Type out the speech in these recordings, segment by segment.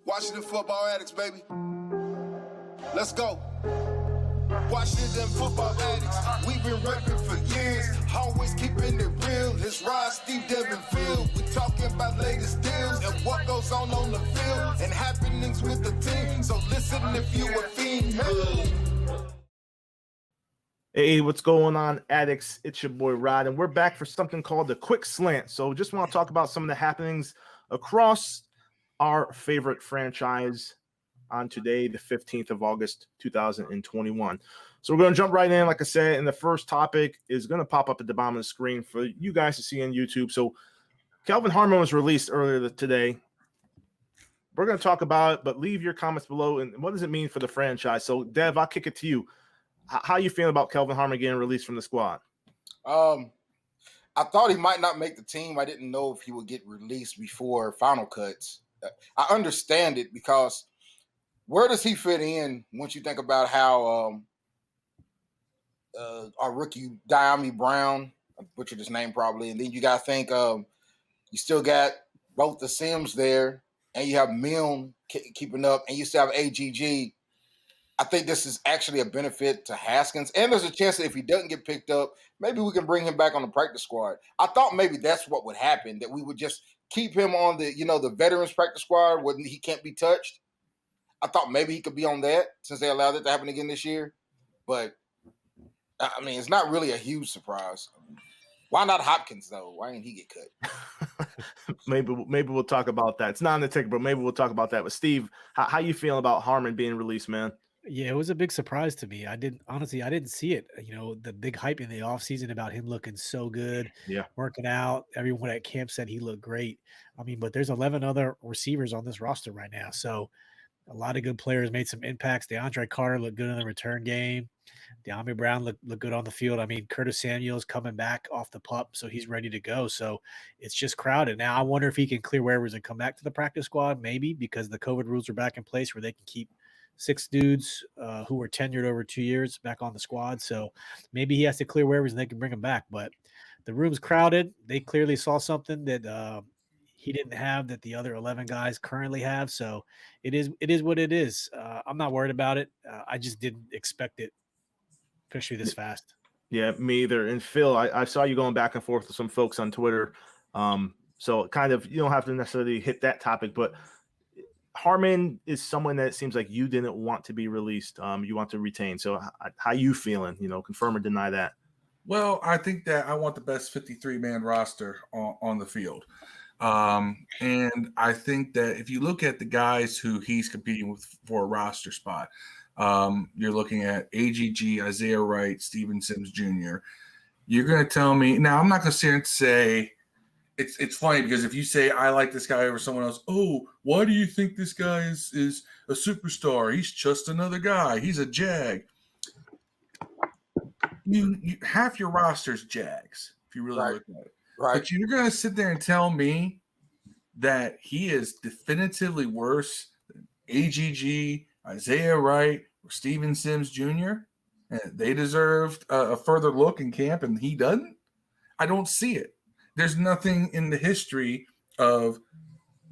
Washington Football Addicts, baby. Let's go. Washington Football Addicts, we've been repping for years. Always keeping it real. It's Rod, Steve, Devin, Phil. We talking about latest deals and what goes on the field and happenings with the team. So listen if you a fiend. Hey, what's going on, addicts? It's your boy Rod, and we're back for something called the Quick Slant. So just want to talk about some of the happenings across our favorite franchise on today, the 15th of August, 2021. So we're going to jump right in, like I said, and the first topic is going to pop up at the bottom of the screen for you guys to see on YouTube. So Kelvin Harmon was released earlier today. We're going to talk about it, but leave your comments below. And what does it mean for the franchise? So, Dev, I'll kick it to you. How you feeling about Kelvin Harmon getting released from the squad? I thought he might not make the team. I didn't know if he would get released before final cuts. I understand it because where does he fit in once you think about how our rookie Diami Brown, I butchered his name probably, and then you got to think you still got both the Sims there, and you have Milne keeping up, and you still have AGG. I think this is actually a benefit to Haskins, and there's a chance that if he doesn't get picked up, maybe we can bring him back on the practice squad. I thought maybe that's what would happen, that we would just keep him on the veterans practice squad where he can't be touched. I thought maybe he could be on that since they allowed it to happen again this year. But, I mean, it's not really a huge surprise. Why not Hopkins, though? Why didn't he get cut? Maybe we'll talk about that. It's not on the ticket, but maybe we'll talk about that. But, Steve, how you feeling about Harmon being released, man? Yeah, it was a big surprise to me. I didn't see it. The big hype in the offseason about him looking so good, working out. Everyone at camp said he looked great. I mean, but there's 11 other receivers on this roster right now. So a lot of good players made some impacts. DeAndre Carter looked good in the return game. Diami Brown looked good on the field. I mean, Curtis Samuel's coming back off the pup, so he's ready to go. So it's just crowded. Now I wonder if he can clear waivers and come back to the practice squad, maybe, because the COVID rules are back in place where they can keep 6 dudes who were tenured over 2 years back on the squad. So maybe he has to clear waivers and they can bring him back. But the room's crowded. They clearly saw something that he didn't have that the other 11 guys currently have. So it is what it is. I'm not worried about it. I just didn't expect it, especially this fast. Yeah, me either. And Phil, I saw you going back and forth with some folks on Twitter. So kind of, you don't have to necessarily hit that topic, but Harmon is someone that it seems like you didn't want to be released. You want to retain. So how you feeling? Confirm or deny that? Well, I think that I want the best 53-man roster on the field. And I think that if you look at the guys who he's competing with for a roster spot, you're looking at AGG, Isaiah Wright, Steven Sims Jr. You're going to tell me – now, I'm not going to sit here and say – It's funny because if you say I like this guy over someone else, oh, why do you think this guy is a superstar? He's just another guy. He's a Jag. You half your roster's Jags if you really look at it. Right. But you're going to sit there and tell me that he is definitively worse than AGG, Isaiah Wright, or Steven Sims Jr. And they deserved a further look in camp, and he doesn't? I don't see it. There's nothing in the history of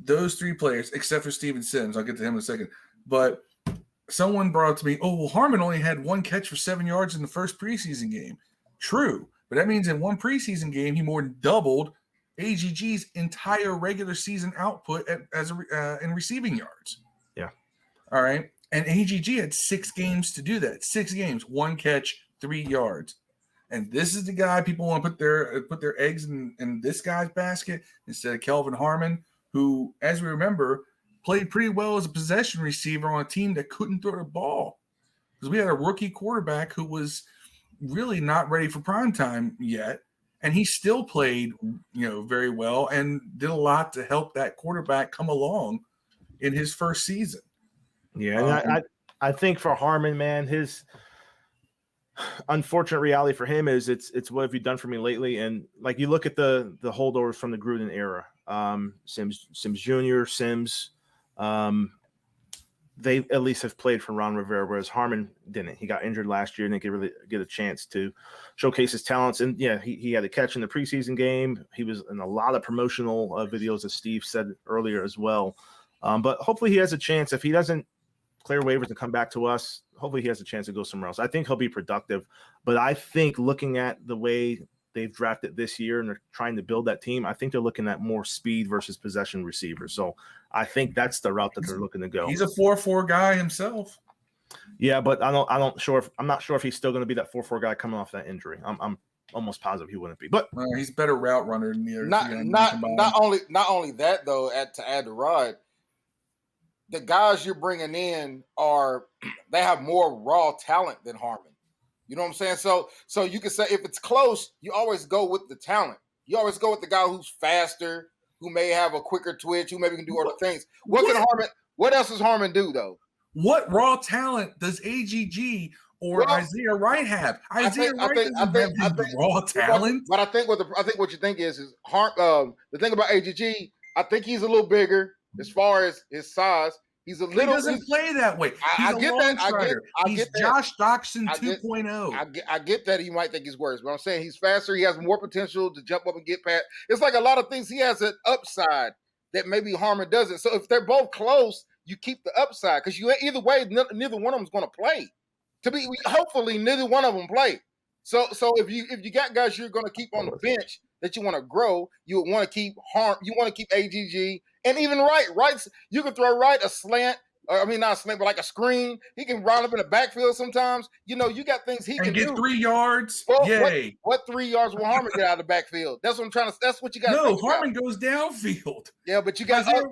those 3 players, except for Steven Sims. I'll get to him in a second. But someone brought up to me, oh, well, Harmon only had 1 catch for 7 yards in the first preseason game. True, but that means in 1 preseason game, he more than doubled AGG's entire regular season output in receiving yards. Yeah. All right. And AGG had 6 games to do that. 6 games, 1 catch, 3 yards. And this is the guy people want to put their eggs in this guy's basket instead of Kelvin Harmon, who, as we remember, played pretty well as a possession receiver on a team that couldn't throw the ball. Because we had a rookie quarterback who was really not ready for prime time yet, and he still played, very well and did a lot to help that quarterback come along in his first season. Yeah, and I think for Harmon, man, his unfortunate reality for him is it's what have you done for me lately? And like you look at the holdovers from the Gruden era, Sims Jr., Sims, they at least have played for Ron Rivera, whereas Harmon didn't. He got injured last year and didn't really get a chance to showcase his talents. And yeah, he had a catch in the preseason game. He was in a lot of promotional videos, as Steve said earlier as well. But hopefully he has a chance. If he doesn't clear waivers and come back to us, hopefully he has a chance to go somewhere else. I think he'll be productive. But I think looking at the way they've drafted this year and they're trying to build that team, I think they're looking at more speed versus possession receivers. So I think that's the route that they're looking to go. He's a 4-4 guy himself. Yeah, but I'm not sure if he's still going to be that 4-4 guy coming off that injury. I'm almost positive he wouldn't be. But he's a better route runner than the other. Not only that though. To add to Rod, the guys you're bringing in they have more raw talent than Harmon. You know what I'm saying? So you can say if it's close, you always go with the talent. You always go with the guy who's faster, who may have a quicker twitch, who maybe can do other things. What else does Harmon do though? What raw talent does AGG or Isaiah Wright have? Isaiah Wright doesn't have the raw talent. But I think what you think is the thing about AGG. I think he's a little bigger as far as his size. He doesn't play that way. I get that. He's Josh Doxson 2.0. I get that he might think he's worse, but I'm saying he's faster. He has more potential to jump up and get past. It's like a lot of things. He has an upside that maybe Harmon doesn't. So if they're both close, you keep the upside because either way, neither one of them is going to play. Hopefully, neither one of them play. So if you got guys you're going to keep on the bench that you want to grow, you would want to keep you want to keep AGG and even Wright's. You can throw Wright a slant. Not a slant, but like a screen. He can round up in the backfield sometimes. You got things he can get do. 3 yards. Well, yay! What 3 yards will Harmon get out of the backfield? That's what I'm trying to. That's what you got. No, Harmon goes downfield. Yeah, but you got Isaiah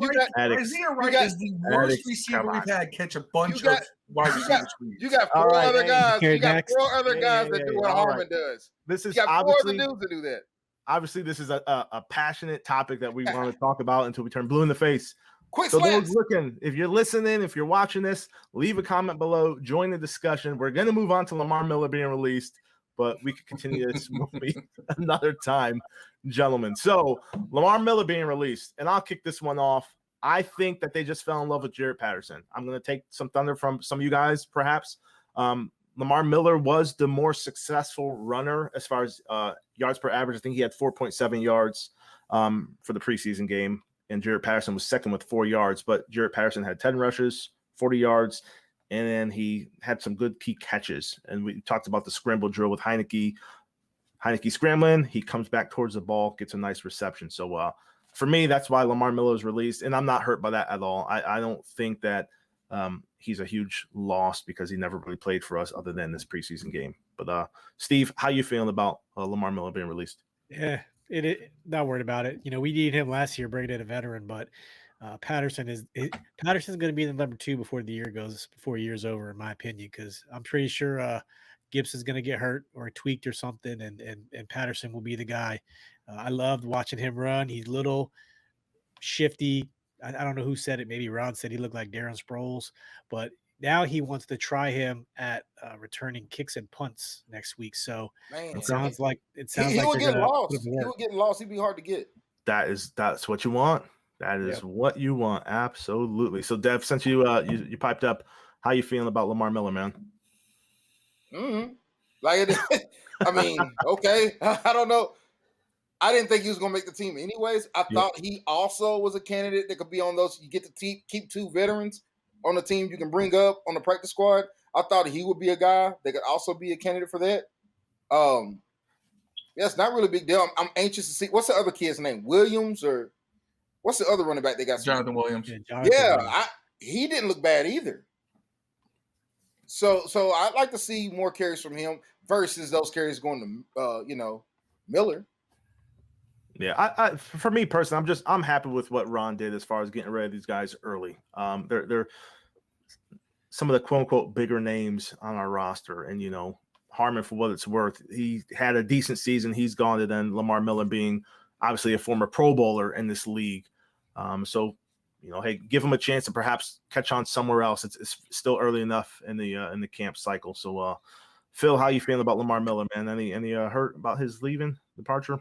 Wright is the worst receiver we've had catch a bunch of wide receiver screens. You got four other guys. You got four other guys that do what Harmon does. This is you got four other dudes that do that. Obviously, this is a passionate topic that we want to talk about until we turn blue in the face. Quick so slants. those looking, if you're listening, if you're watching this, leave a comment below, join the discussion. We're going to move on to Lamar Miller being released, but we could continue this movie another time, gentlemen. So Lamar Miller being released, and I'll kick this one off. I think that they just fell in love with Jaret Patterson. I'm going to take some thunder from some of you guys, perhaps. Lamar Miller was the more successful runner as far as yards per average. I think he had 4.7 yards for the preseason game. And Jaret Patterson was second with 4 yards, but Jaret Patterson had 10 rushes, 40 yards, and then he had some good key catches. And we talked about the scramble drill with Heineke. Heineke scrambling, he comes back towards the ball, gets a nice reception. So for me, that's why Lamar Miller is released, and I'm not hurt by that at all. I don't think that he's a huge loss because he never really played for us other than this preseason game. But Steve, how you feeling about Lamar Miller being released? Yeah. Not worried about it. We needed him last year, bringing in a veteran, but Patterson's going to be the number 2 before year's over, in my opinion, because I'm pretty sure Gibson's going to get hurt or tweaked or something, and Patterson will be the guy. I loved watching him run. He's little, shifty. I don't know who said it. Maybe Ron said he looked like Darren Sproles, but now he wants to try him at returning kicks and punts next week. So it sounds like he would get lost. He would get lost. He'd be hard to get. That's what you want. That is what you want. Absolutely. So Dev, since you piped up, how you feeling about Lamar Miller, man? Okay. I don't know. I didn't think he was going to make the team anyways. I thought he also was a candidate that could be on those. You get to keep 2 veterans on the team you can bring up on the practice squad. I thought he would be a guy that could also be a candidate for that. It's not really a big deal. I'm anxious to see. What's the other kid's name? Williams, or what's the other running back they got? Jonathan Williams. He didn't look bad either. So I'd like to see more carries from him versus those carries going to Miller. Yeah, for me personally, I'm happy with what Ron did as far as getting rid of these guys early. They're some of the quote unquote bigger names on our roster, and Harmon, for what it's worth, he had a decent season. He's gone, to then Lamar Miller being obviously a former Pro Bowler in this league. Hey, give him a chance to perhaps catch on somewhere else. It's still early enough in the camp cycle. So, Phil, how you feeling about Lamar Miller, man? Any hurt about his departure?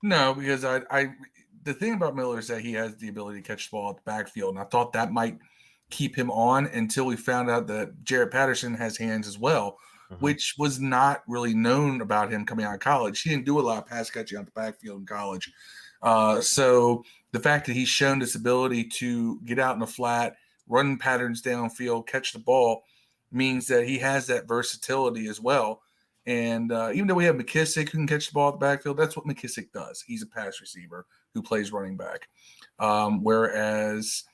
No, because the thing about Miller is that he has the ability to catch the ball at the backfield, and I thought that might keep him on until we found out that Jaret Patterson has hands as well, which was not really known about him coming out of college. He didn't do a lot of pass catching out the backfield in college. So the fact that he's shown this ability to get out in the flat, run patterns downfield, catch the ball, means that he has that versatility as well. And even though we have McKissick who can catch the ball at the backfield, that's what McKissick does. He's a pass receiver who plays running back. Whereas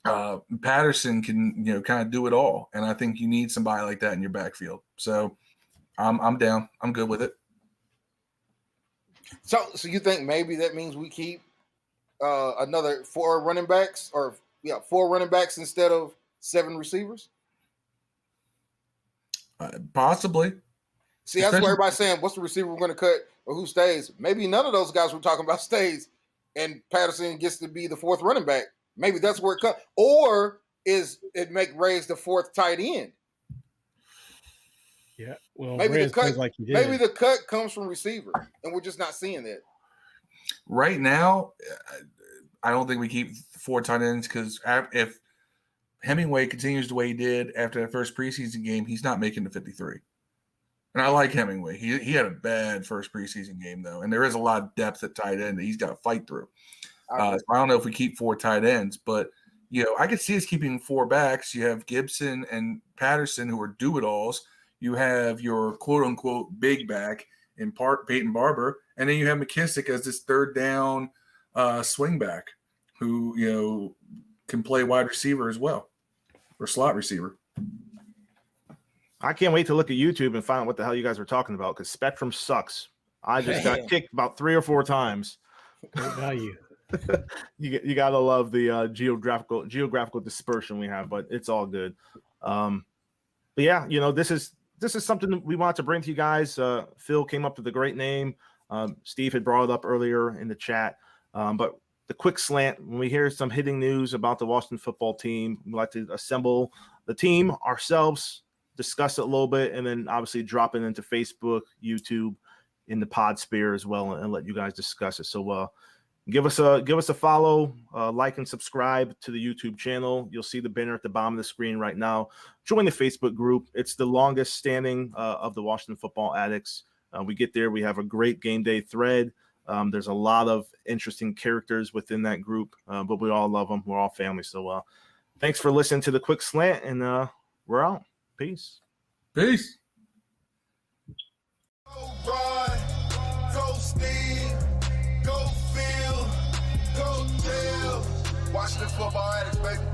Patterson can, kind of do it all. And I think you need somebody like that in your backfield. So I'm down. I'm good with it. So you think maybe that means we keep another 4 running backs 4 running backs instead of 7 receivers? Possibly. See, that's why everybody's saying, what's the receiver we're going to cut or who stays? Maybe none of those guys we're talking about stays, and Patterson gets to be the 4th running back. Maybe that's where it cut. Or is it raise the 4th tight end? Yeah, well, maybe the cut, like maybe the cut comes from receiver, and we're just not seeing that. Right now, I don't think we keep 4 tight ends because if Hemingway continues the way he did after that first preseason game, he's not making the 53. And I like Hemingway. He had a bad first preseason game, though, and there is a lot of depth at tight end that he's got to fight through. So I don't know if we keep 4 tight ends, but I could see us keeping 4 backs. You have Gibson and Patterson who are do-it-alls. You have your quote-unquote big back in Peyton Barber, and then you have McKissick as this 3rd down swing back who can play wide receiver as well or slot receiver. I can't wait to look at YouTube and find out what the hell you guys are talking about because Spectrum sucks. I just got kicked about 3 or 4 times. Great value. You gotta love the geographical dispersion we have, but it's all good. But yeah, this is something that we want to bring to you guys. Phil came up with a great name. Steve had brought it up earlier in the chat. But the quick slant, when we hear some hitting news about the Washington football team, we like to assemble the team ourselves, discuss it a little bit, and then obviously drop it into Facebook, YouTube, in the pod sphere as well, and let you guys discuss it. So give us a follow, like and subscribe to the YouTube channel. You'll see the banner at the bottom of the screen right now. Join the Facebook group. It's the longest standing of the Washington Football Addicts. We get there. We have a great game day thread. There's a lot of interesting characters within that group, but we all love them. We're all family. So thanks for listening to the Quick Slant, and we're out. Peace. Peace. Go Rod, go Steve, go Phil, go Dale. Washington Football Addicts, baby.